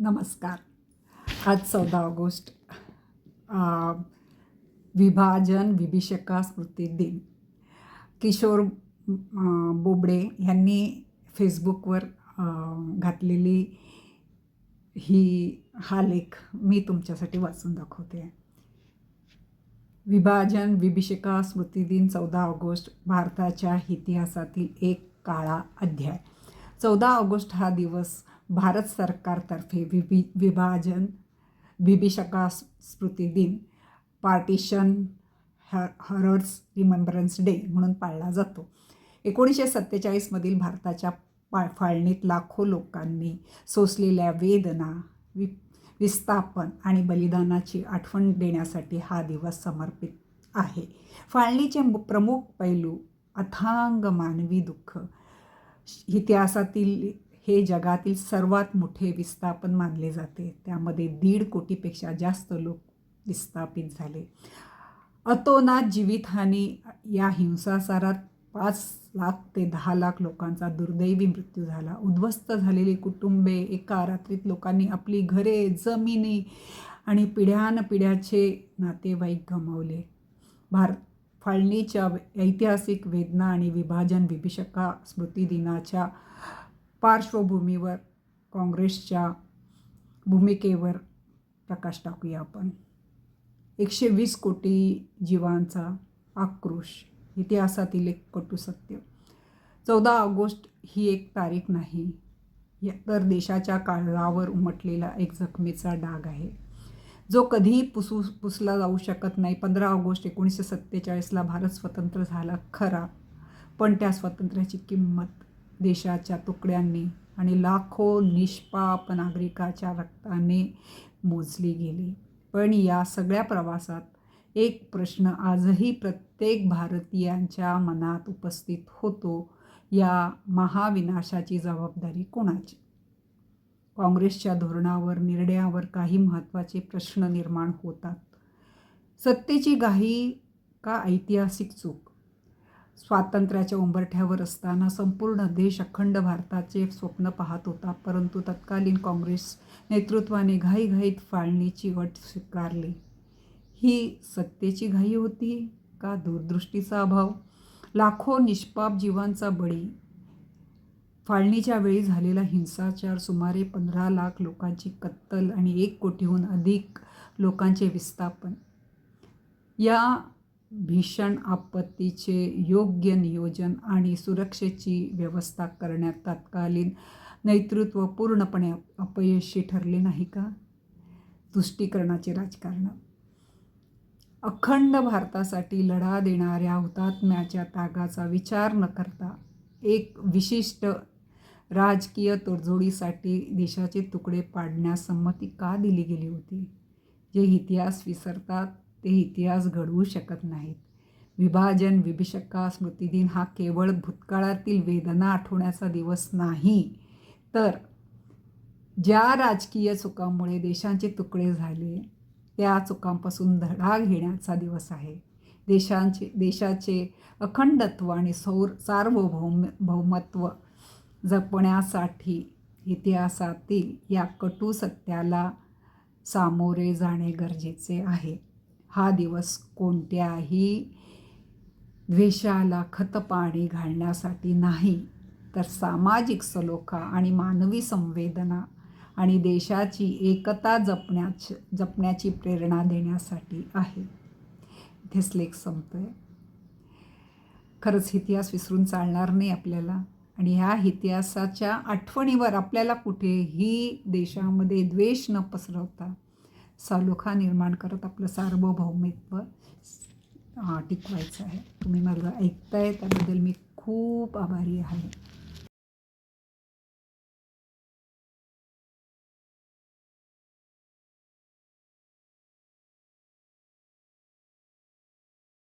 नमस्कार. आज 14 ऑगस्ट विभाजन विभीषका स्मृती दिन. किशोर बोबडे यांनी फेसबुकवर घातलेली हा लेख मी तुमच्यासाठी वाचून दाखवते. विभाजन विभीषका स्मृती दिन 14 ऑगस्ट भारताच्या इतिहासातील एक काळा अध्याय. 14 ऑगस्ट हा दिवस भारत सरकारतर्फे विभाजन विभीषका स्मृती दिन पार्टिशन हॉरर्स रिमेंबरन्स डे म्हणून पाळला जातो. 1947 मधील भारताच्या फाळणीत लाखो लोकांनी सोसलेल्या वेदना, विस्थापन आणि बलिदानाची आठवण देण्यासाठी हा दिवस समर्पित आहे. फाळणीचे प्रमुख पैलू अथांग मानवी दुःख. इतिहासातील हे जगातील सर्वात मोठे विस्थापन मानले जाते. त्यामध्ये 1.5 कोटीपेक्षा जास्त लोक विस्थापित झाले. अतोनात जीवितहानी. या हिंसाचारात 5 लाख ते 10 लाख लोकांचा दुर्दैवी मृत्यू झाला. उद्ध्वस्त झालेली कुटुंबे. एका रात्रीत लोकांनी आपली घरे, जमिनी आणि पिढ्यानपिढ्याचे नातेवाईक गमावले. फाळणीच्या ऐतिहासिक वेदना आणि विभाजन विभीषका स्मृती दिनाच्या पार्श्वभूमीवर काँग्रेसच्या भूमिकेवर प्रकाश टाकूया आपण. 120 कोटी जीवांचा आक्रोश. इतिहासातील एक कटू सत्य. 14 ऑगस्ट ही एक तारीख नाही, तर देशाच्या काळजावर उमटलेला एक जखमेचा डाग आहे, जो कधीही पुसला जाऊ शकत नाही. 15 ऑगस्ट 1947ला भारत स्वतंत्र झाला खरा, पण त्या स्वातंत्र्याची किंमत देशाच्या तुकड्यांनी आणि लाखो निष्पाप नागरिकाच्या रक्ताने मोजली गेली. पण या सगळ्या प्रवासात एक प्रश्न आजही प्रत्येक भारतीयांच्या मनात उपस्थित होतो. या महाविनाशाची जबाबदारी कोणाची? काँग्रेसच्या धोरणावर, निर्णयावर काही महत्त्वाचे प्रश्न निर्माण होतात. सत्तेची घाई का ऐतिहासिक चूक? स्वातंत्र्याच्या उंबरठ्यावर असताना संपूर्ण देश अखंड भारताचे स्वप्न पाहत होता, परंतु तत्कालीन काँग्रेस नेतृत्वाने घाईघाईत फाळणीची अट स्वीकारली. ही सत्तेची घाई होती का दूरदृष्टीचा अभाव? लाखो निष्पाप जीवांचा बळी. फाळणीच्या वेळी झालेला हिंसाचार, सुमारे 15 लाख लोकांची कत्तल आणि 1 कोटीहून अधिक लोकांचे विस्थापन. या भीषण आपत्तीचे योग्य नियोजन आणि सुरक्षेची व्यवस्था करण्यात तत्कालीन नेतृत्व पूर्णपणे अपयशी ठरले नाही का? तुष्टीकरणाचे राजकारण. अखंड भारतासाठी लढा देणाऱ्या हुतात्म्याच्या त्यागाचा विचार न करता एक विशिष्ट राजकीय तडजोडीसाठी देशाचे तुकडे पाडण्यास संमती का दिली गेली होती? जे इतिहास विसरतात ते इतिहास घडवू शकत नाहीत. विभाजन विभीषका स्मृती दिन हा केवळ भूतकाळातील वेदना आठवण्याचा दिवस नाही, तर ज्या राजकीय चुकांमुळे देशांचे तुकडे झाले त्या चुकांपासून धडा घेण्याचा दिवस आहे. देशाचे अखंडत्व आणि सार्वभौमत्व जपण्यासाठी इतिहासातील या कटू सत्याला सामोरे जाणे गरजेचे आहे. हा दिवस कोणत्याही द्वेषाला खतपाणी घालण्यासाठी नाही, तर सामाजिक सलोखा आणि मानवी संवेदना आणि देशाची एकता जपण्याची प्रेरणा देण्यासाठी आहे. इथेच लेख संपतोय. खरंच इतिहास विसरून चालणार नाही आपल्याला, आणि ह्या इतिहासाच्या आठवणीवर आपल्याला कुठेही देशामध्ये द्वेष न पसरवता सलोखा निर्माण करत आपलं सार्वभौमित्व टिकवायचं आहे. तुम्ही मला ऐकताय त्याबद्दल मी खूप आभारी आहे.